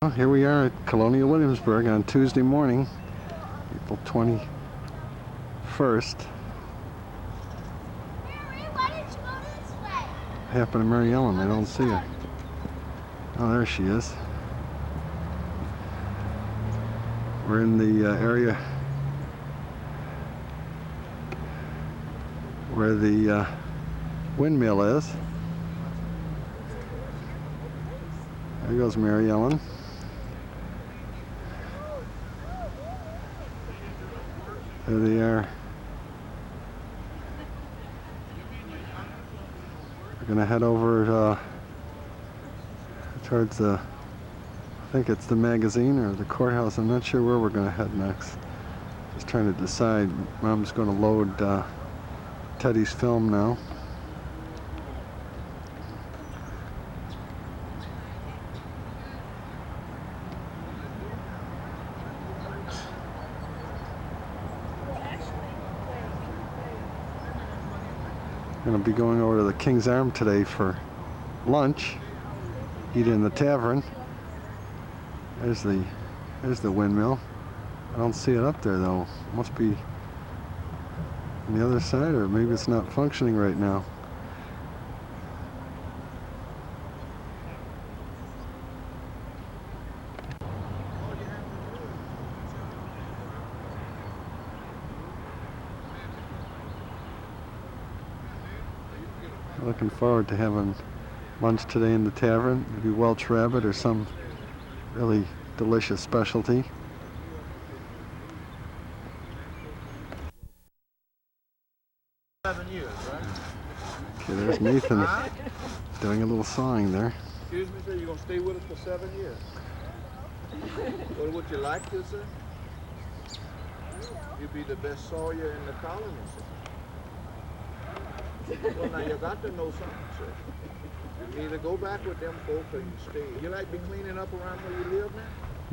Well, here we are at Colonial Williamsburg on Tuesday morning, April 21st. Mary, why didn't you go this way? What happened to Mary Ellen? I don't see her. Oh, there she is. We're in the area where the windmill is. There goes Mary Ellen. There they are. We're gonna head over towards the, I think it's the magazine or the courthouse. I'm not sure where we're gonna head next. Just trying to decide. Mom's gonna load Teddy's film now. Gonna be going over to the King's Arm today for lunch. Eat in the tavern. There's the windmill. I don't see it up there though. It must be on the other side, or maybe it's not functioning right now. Looking forward to having lunch today in the tavern. Maybe Welsh rabbit or some really delicious specialty. Years, right? Okay, there's Nathan doing a little sawing there. Excuse me, sir, you're gonna stay with us for 7 years? What would you like to, sir? You'd be the best sawyer in the colony, sir. Well, now you got to know something, sir. You can either go back with them folks or you stay. You like be cleaning up around where you live now?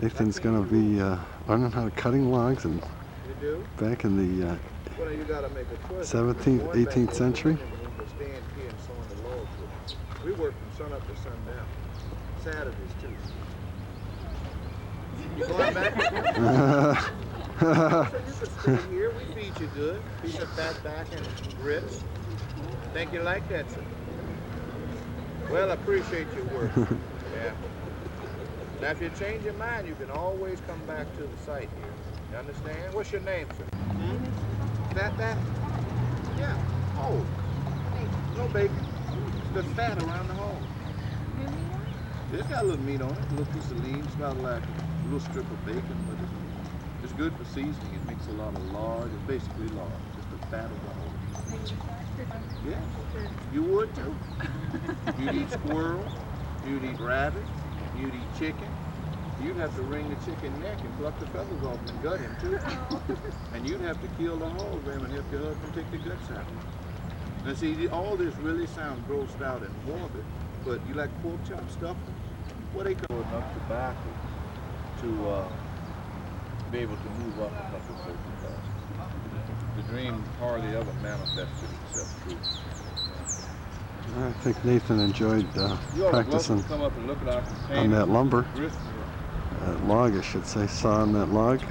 Nathan's gonna be learning how to cutting logs, and You do? back in the Well, you gotta make a choice. 17th, 18th century. Stand here and sawing the logs with us. We work from sun up to sundown. Saturdays too. You going back? So you can stay here. We feed you good. Piece of fat back and grits. Think you like that, sir? Well, I appreciate your work. Yeah. Now, if you change your mind, you can always come back to the site here. You understand? What's your name, sir? Fat back? Yeah. Oh. No bacon. There's fat around the hole. It's got a little meat on it, a little piece of lean. It's got like a little strip of bacon, but it's good for seasoning. It makes a lot of lard. It's basically lard, just the fat of the whole. Yeah, you would too. You'd eat squirrel, you'd eat rabbit, you'd eat chicken. You'd have to wring the chicken neck and pluck the feathers off and gut him too. And you'd have to kill the whole ram and help your husband take the guts out. Now see, all this really sounds grossed out and morbid, but you like pork chop stuff? What they call enough tobacco to be able to move up a couple so fast. The dream hardly ever manifested itself true. I think Nathan enjoyed practicing come up and look at our on that lumber. Log, I should say, sawing that log.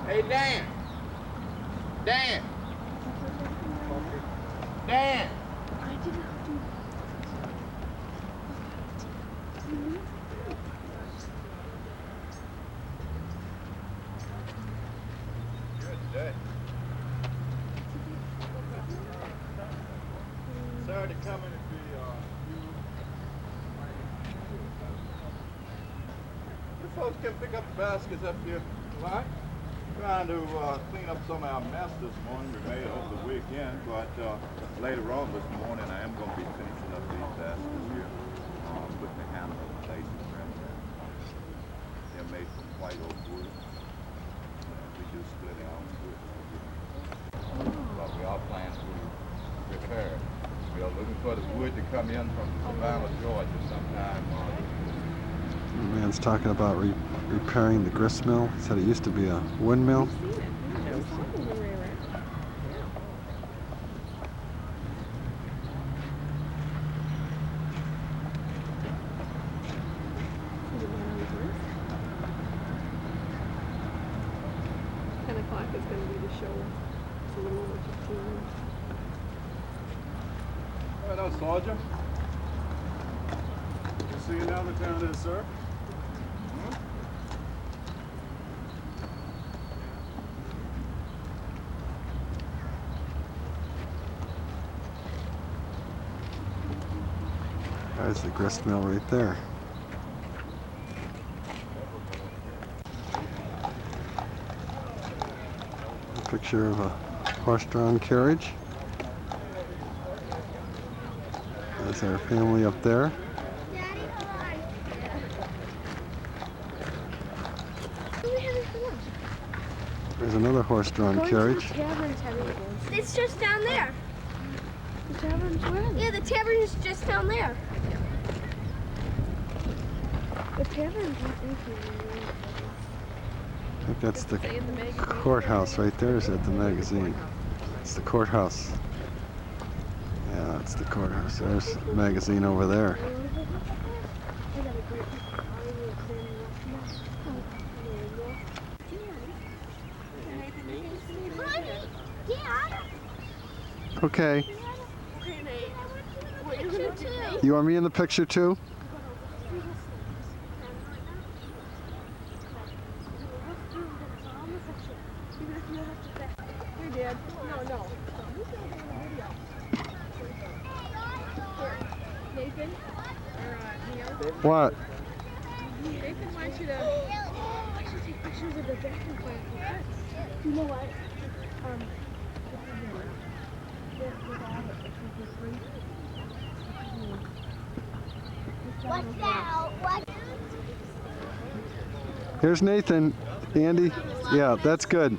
Hey, Dan. Dan. Dan. Good day. Sorry to come in if you folks can pick up the baskets up here. Why? Trying to clean up some of our mess this morning we made over the weekend, but later on this morning I am going to be finishing up these baskets here, putting the handle in place and around that. They're made from white oak wood. We do split out wood. But we for the wood to come in from Savannah, Georgia sometime. The man's talking about repairing the grist mill. He said it used to be a windmill. O'clock is going to be the show. It's a little over 15 minutes. Hello, Sergeant. Good to see you now the town is, sir. There's the grist mill right there. A picture of a horse-drawn carriage. There's our family up there. There's another horse-drawn carriage. It's just down there. The tavern's where? Yeah, the tavern is just down there. The tavern's I think that's the courthouse right there. Is at the magazine? It's the courthouse. Yeah, it's the courthouse. There's the magazine over there. Okay. What you gonna do? You want me in the picture too? Here, Dad. No. Nathan? Or Neil? What? Nathan wants you to take pictures of the back and forth. You know what? Watch out! Watch. Here's Nathan. Andy. Yeah, that's good.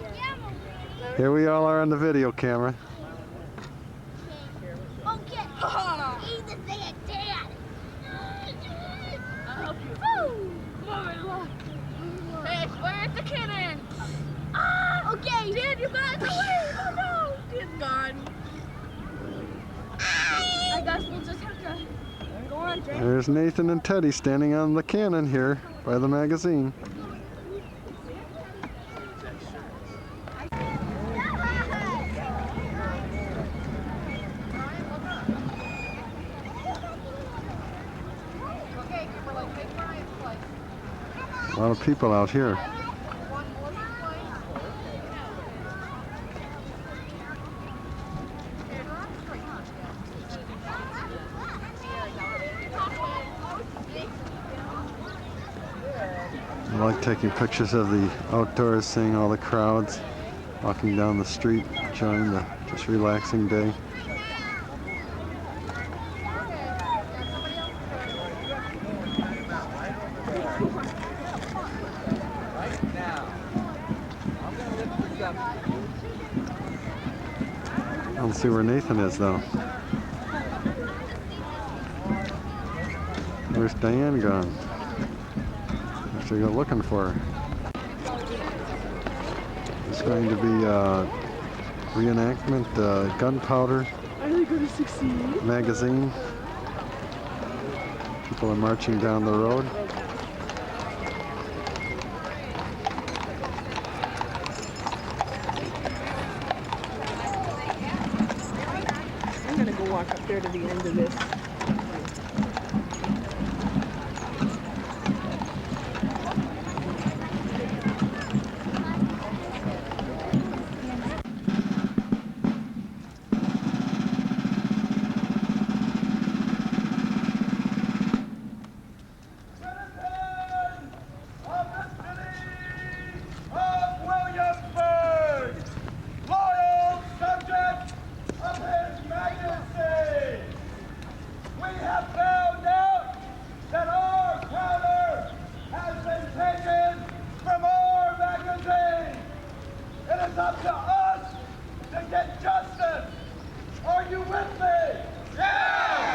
Here we all are on the video camera. Okay. Eat the thing at Dad. Hey, where's the cannon? Okay. Dad, you got it. Oh no, Dad's gone. I guess we'll just have to go on, Dad. There's Nathan and Teddy standing on the cannon here by the magazine. A lot of people out here. I like taking pictures of the outdoors, seeing all the crowds walking down the street, enjoying the just relaxing day. I don't see where Nathan is though. Where's Diane gone? I should go looking for her. It's going to be a reenactment, gunpowder Are they going to succeed? magazine. People are marching down the road. I'm going to go walk up there to the end of this. Of Williamsburg, loyal subjects of His Majesty, we have found out that our powder has been taken from our magazine. It is up to us to get justice. Are you with me? Yeah!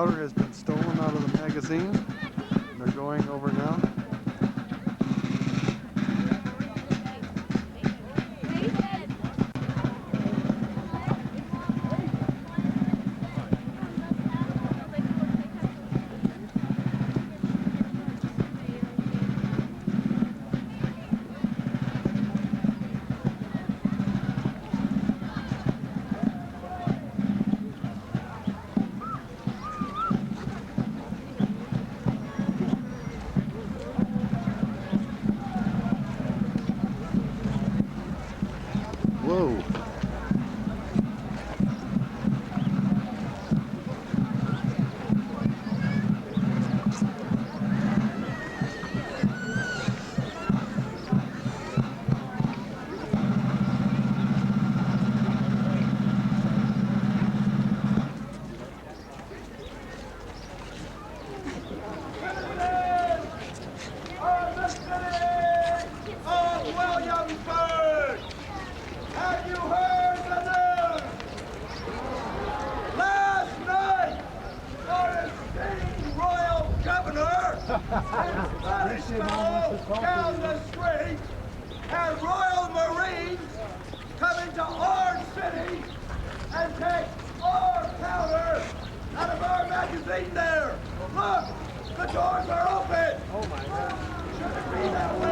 powder has been stolen out of the magazine. They're going over now. Whoa. Of the city of Williamsburg! Have you heard the news? Last night, our esteemed royal governor and Spanish fellow down the street had Royal Marines come into our city and take our powder out of our magazine there. Look, the doors are open. Oh my God. Shouldn't be that way.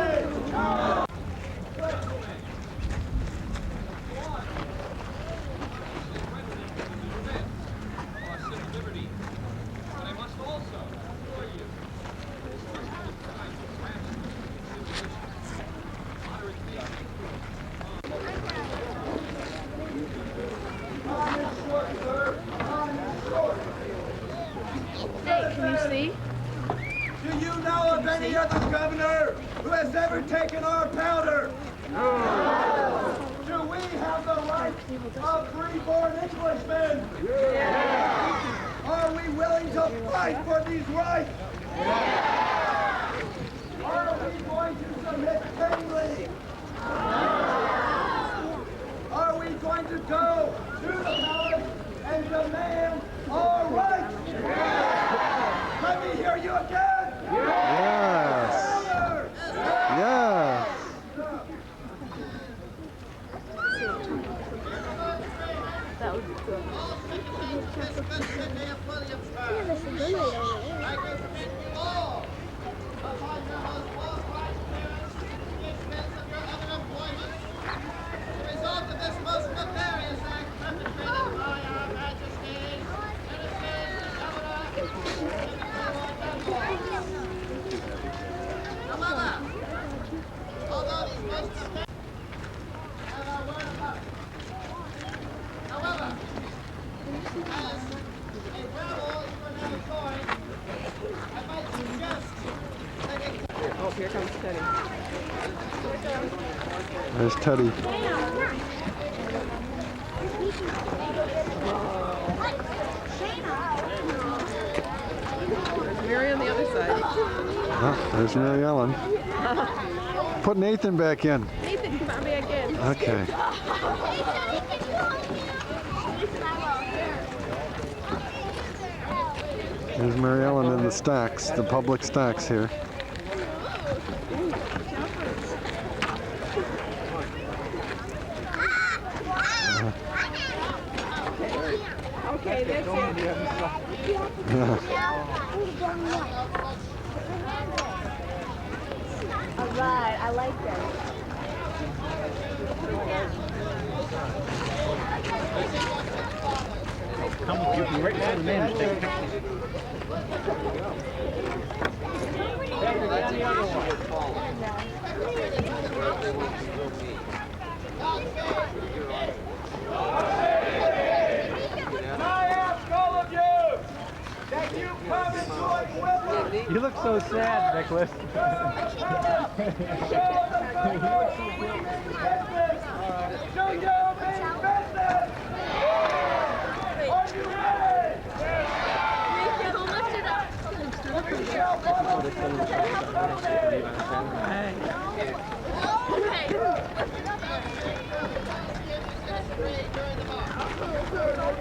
Hey, can you see? Do you know of any other governor who has ever taken our powder? No. Do we have the right of free-born Englishmen? Yeah. Are we willing to fight for these rights? Yeah. Are we going to submit tamely? Are we going to go to the palace and demand our rights? Yeah. Let me hear you again. Yes. Yes. That would be good. Oh, here comes Teddy. There's Teddy. There's Mary on the other side. Oh, there's Mary Ellen. Put Nathan back in. Nathan, come on back in. Okay. There's Mary Ellen in the stacks, the public stacks here. Okay, that's it. All right, I like that. Come with you right now to the man and take a picture. I ask all of you that you come and join with us. You look so sad, Nicholas. Do you mean business? Are you ready? We shall follow the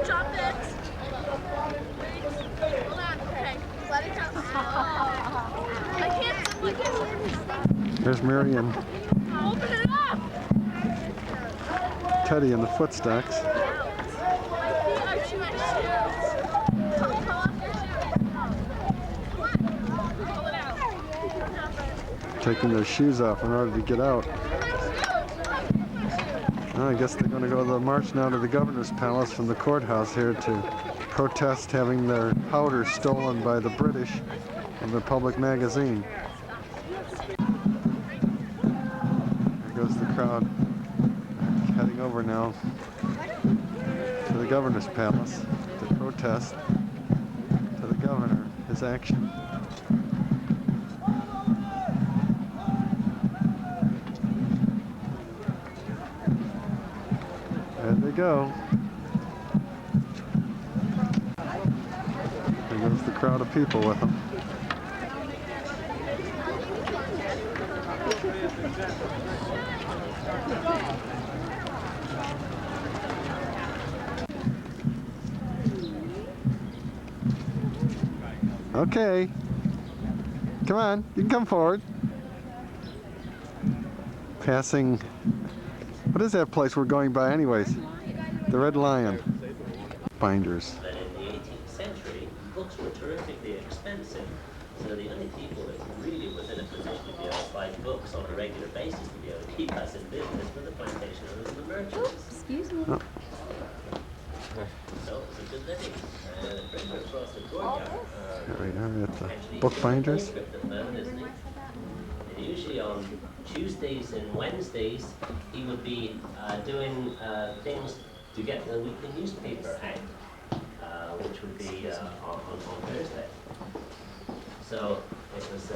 Drop it. Hold on. There's Mary and Open it up! Teddy in the footstacks. My feet are too much shoes. Pull off your shoes. Come on. Pull it out. Taking their shoes off in order to get out. Well, I guess they're going to go to the march now to the governor's palace from the courthouse here to protest having their powder stolen by the British from the public magazine. There goes the crowd heading over now to the governor's palace to protest to the governor his action. There they go. There goes the crowd of people with them. Okay. Come on, you can come forward. Passing. What is that place we're going by anyways? The Red Lion. Binders. But in the 18th century, books were terrifically expensive. So the only people that really was in a position to be able to buy books on a regular basis to be able to keep us in business were the plantation owners and the merchants. Excuse me. Oh. So it was a good living. Right across the courtyard. Here we are at the Actually, bookbinders. he's a manuscript at the moment, isn't he? And usually on Tuesdays and Wednesdays, he would be doing things to get the weekly newspaper out, which would be on Thursday. So it was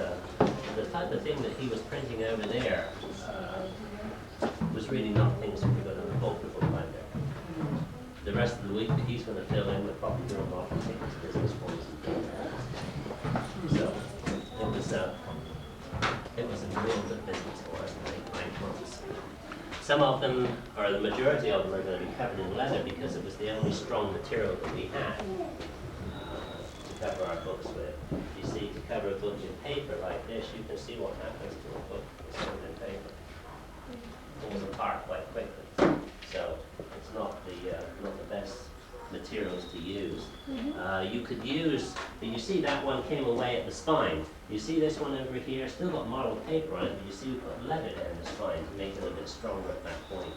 the type of thing that he was printing over there was really not things that were going to involve the bookbinder. The rest of the week that he's going to fill in with probably doing marketing, business forms and things like that. So it was a real good business for us to make blank books. Some of them, or the majority of them, are going to be covered in leather because it was the only strong material that we had to cover our books with. You see, to cover a book in paper like this, you can see what happens to a book that's covered in paper. It falls apart quite quickly. So it's not the best materials to use. You could use, and you see that one came away at the spine. You see this one over here, still got mottled paper on it, but you see we've got leather down the spine to make it a bit stronger at that point.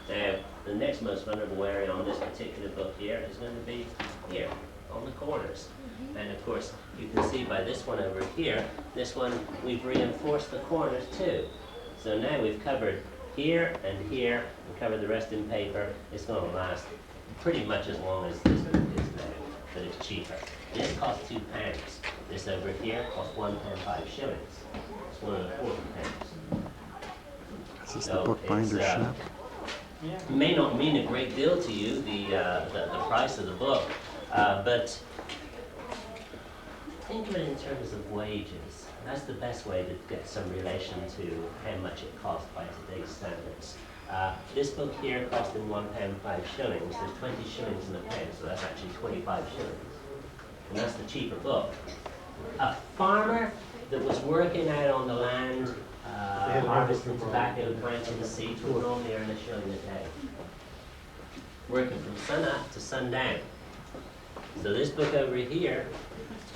Now, the next most vulnerable area on this particular book here is going to be here, on the corners. And of course, you can see by this one over here, this one, we've reinforced the corners too. So now we've covered here and here, and covered the rest in paper. It's going to last pretty much as long as this book is now, but it's cheaper. This costs £2. This over here costs £1.05 shillings. It's £1.25. This is the bookbinder shop. It may not mean a great deal to you, the price of the book, but think of it in terms of wages. That's the best way to get some relation to how much it costs by today's standards. This book here cost him £1.05 shillings. There's 20 shillings in the pound, so that's actually 25 shillings. And that's the cheaper book. A farmer that was working out on the land, harvesting tobacco, planting the seeds, would normally earn £1 shilling a day. Working from sun up to sundown. So this book over here,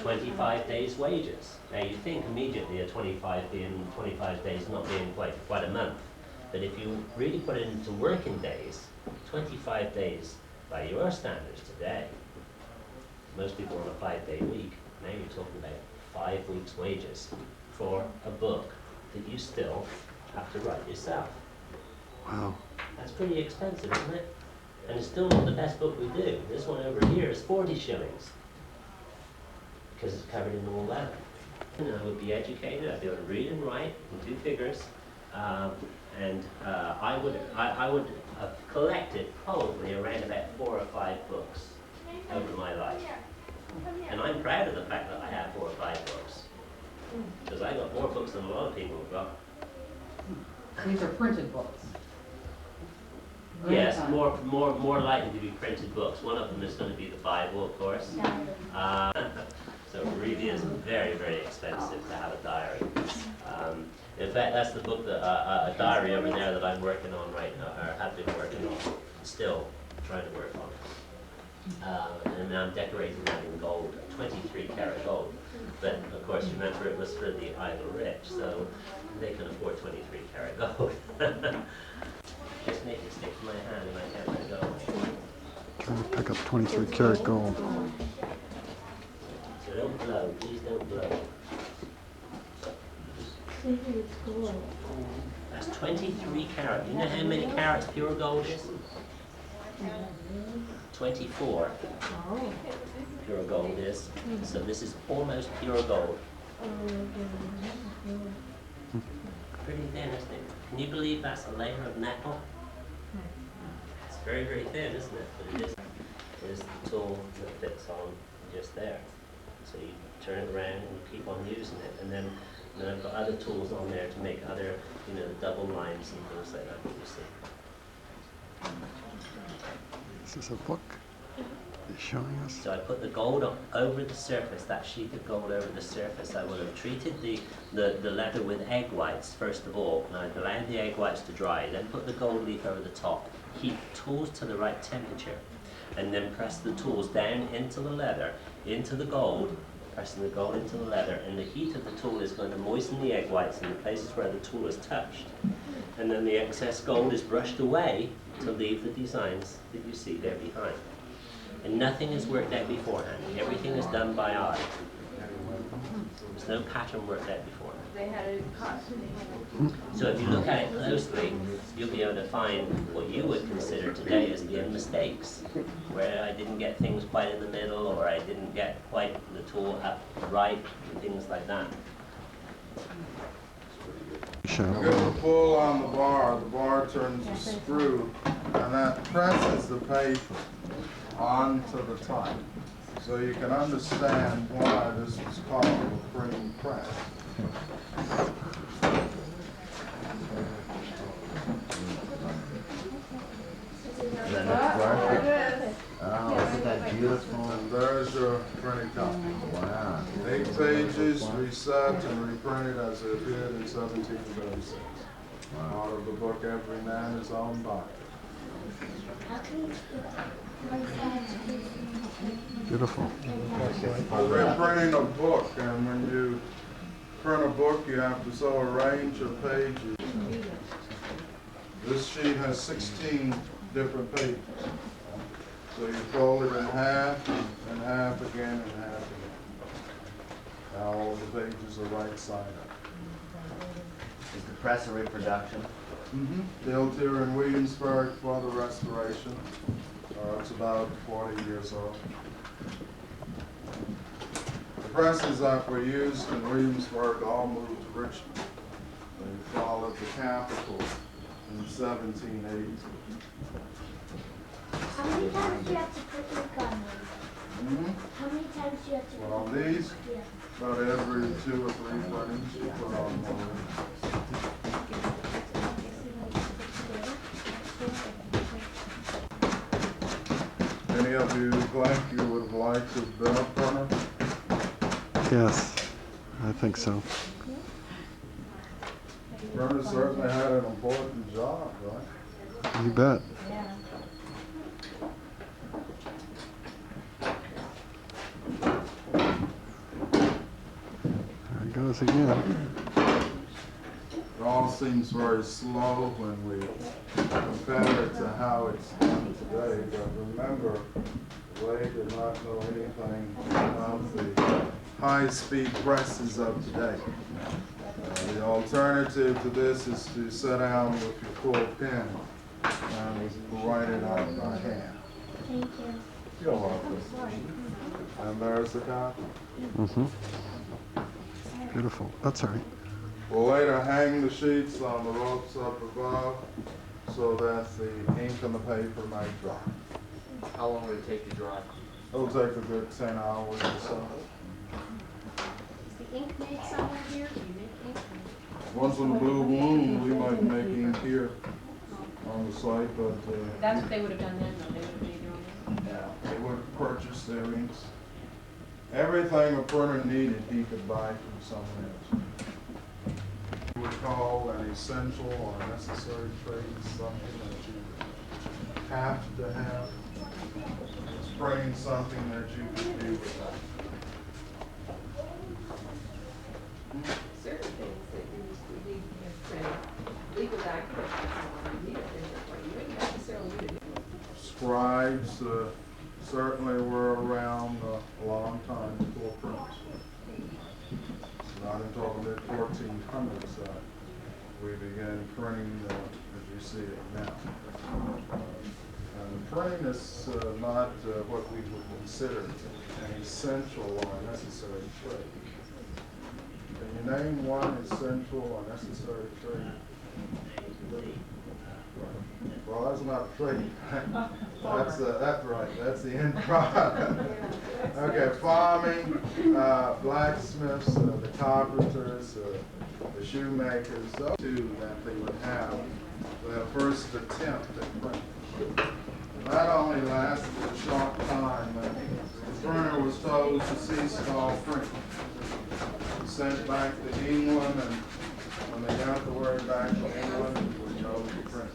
25 days' wages. Now you think immediately of 25 days not being quite a month. But if you really put it into working days, 25 days by your standards today, most people on a 5-day week, now you're talking about 5 weeks' wages for a book that you still have to write yourself. Wow. That's pretty expensive, isn't it? And it's still not the best book we do. This one over here is 40 shillings because it's covered in all leather. And I would be educated, I'd be able to read and write and do figures. I would have collected probably around about 4 or 5 books over my life. And I'm proud of the fact that I have 4 or 5 books. Because I got more books than a lot of people have got. These are printed books. Yes, more likely to be printed books. One of them is going to be the Bible, of course. So it really is very, very expensive to have a diary. In fact, that's the book, that, a diary over there that I'm working on right now, or have been working on, still trying to work on. And I'm decorating that in gold, 23 karat gold. But of course, remember it was for the idle rich, so they can afford 23 karat gold. Just make it stick to my hand and I can't let go. Trying to pick up 23 karat gold. So don't blow, please don't blow. That's 23 karat. You know how many carats pure gold is? 24 pure gold is. So this is almost pure gold. Pretty thin, isn't it? Can you believe that's a layer of nickel? It's very, very thin, isn't it? But it is the tool that fits on just there. So you turn it around and you keep on using it. And then I've got other tools on there to make other, double lines and things like that you see. This is a book he's showing us. So I put the gold over the surface, that sheet of gold over the surface. I would have treated the leather with egg whites first of all. And I'd allowed the egg whites to dry, then put the gold leaf over the top. Heat the tools to the right temperature, and then press the tools down into the leather, into the gold, pressing the gold into the leather, and the heat of the tool is going to moisten the egg whites in the places where the tool is touched. And then the excess gold is brushed away to leave the designs that you see there behind. And nothing is worked out beforehand. Everything is done by eye. There's no pattern worked out beforehand. They had it cut. So if you look at it closely, you'll be able to find what you would consider today as being mistakes, where I didn't get things quite in the middle, or I didn't get quite the tool up right, and things like that. You get the pull on the bar turns the screw, and that presses the paper onto the top. So you can understand why this was called a printing press. Oh, isn't that beautiful? And there's your printed copy. Wow. 8 pages, reset and reprinted as it appeared in 1736. Out of the book, every man his own Bible. Beautiful. We're printing a book, and when you print a book, you have to so arrange your pages. This sheet has 16 different pages. So you fold it in half, and half again, and half again. Now all the pages are right side up. Is the press a reproduction? Built here in Williamsburg for the restoration. It's about 40 years old. The presses that were used in Williamsburg all moved to Richmond. They followed the capital in 1780. How many times do you have to put ink on these? How many times do you have to put Well, on these, Yeah. about every 2 or 3 printings, you put on more. Any of you think you would like to have been a printer? Yes, I think so. Printers certainly had an important job, right? You bet. There it goes again. It all seems very slow when we compare it to how it's done today, but remember, they did not know anything about the high-speed presses of today. The alternative to this is to sit down with your full pen and write it out by hand. Thank you. You're welcome. And there's the copy. Beautiful. That's all right. We'll later hang the sheets on the ropes up above so that the ink on the paper might dry. How long would it take to dry? It'll take a good 10 hours or so. Is the ink made somewhere here? Do you make ink? Once in a blue moon, we might make ink here on the site, but That's what they would have done then, though. They would have made their own ink. they would purchase their inks. Everything a printer needed, he could buy from someone else. would call an essential or necessary trait, something that you have to have. Spring, something that you could do without. Certain things that you need to print, legal documents, you need a printer for. You wouldn't necessarily need it. Scribes certainly were around a long time before print. Not until the mid-1400s we began printing as you see it now. And printing is not what we would consider an essential or necessary trait. Can you name one essential or necessary trait? Well, that's not a trait. That's right. That's the end product. Okay, farming, blacksmiths, the carpenters, the shoemakers, those two that they would have their first attempt at printing. That only lasted a short time. The printer was told to cease all printing. Sent back to England, and when they got the word back to England, it was told to print.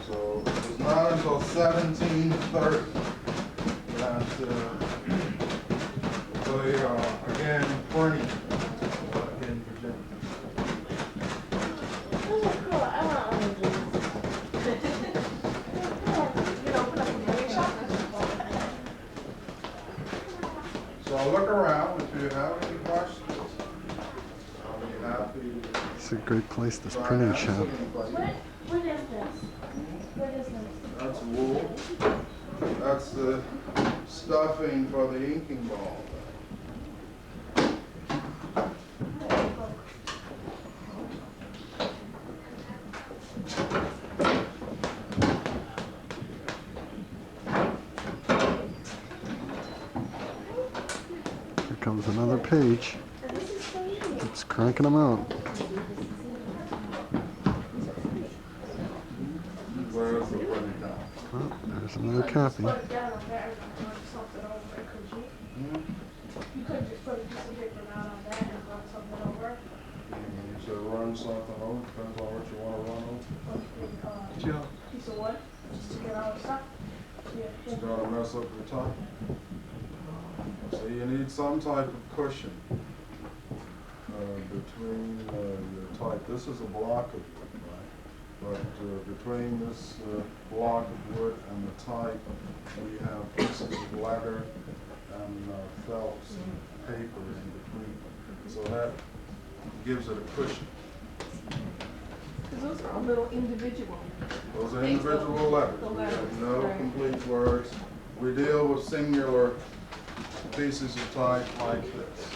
So it was not until 1730 that they again printing in Virginia. Oh, cool. I want all of these. You know, open up a mini shop. So look around if you have any questions. I'll be happy to It's a great place, this try and printing answer shop. any questions. What is this? What is this? That's wool. That's the stuffing for the inking ball. Here comes another page. It's cranking them out. Where's the printing down? Oh, there's another copy. Put it down on there and run something over it, could you? You couldn't just put a piece of paper down on that and run something over it? You said run something over, depends on what you want to run over. Piece of wood, just to get all the stuff. It's gonna mess up your type. So you need some type of cushion between your type. This is a block of wood, right? But between this block of wood and the type, we have pieces of leather and felt and paper in between. So that gives it a cushion. Because those are all little individual. Those are individual letters. We have no complete words. We deal with singular pieces of type like this.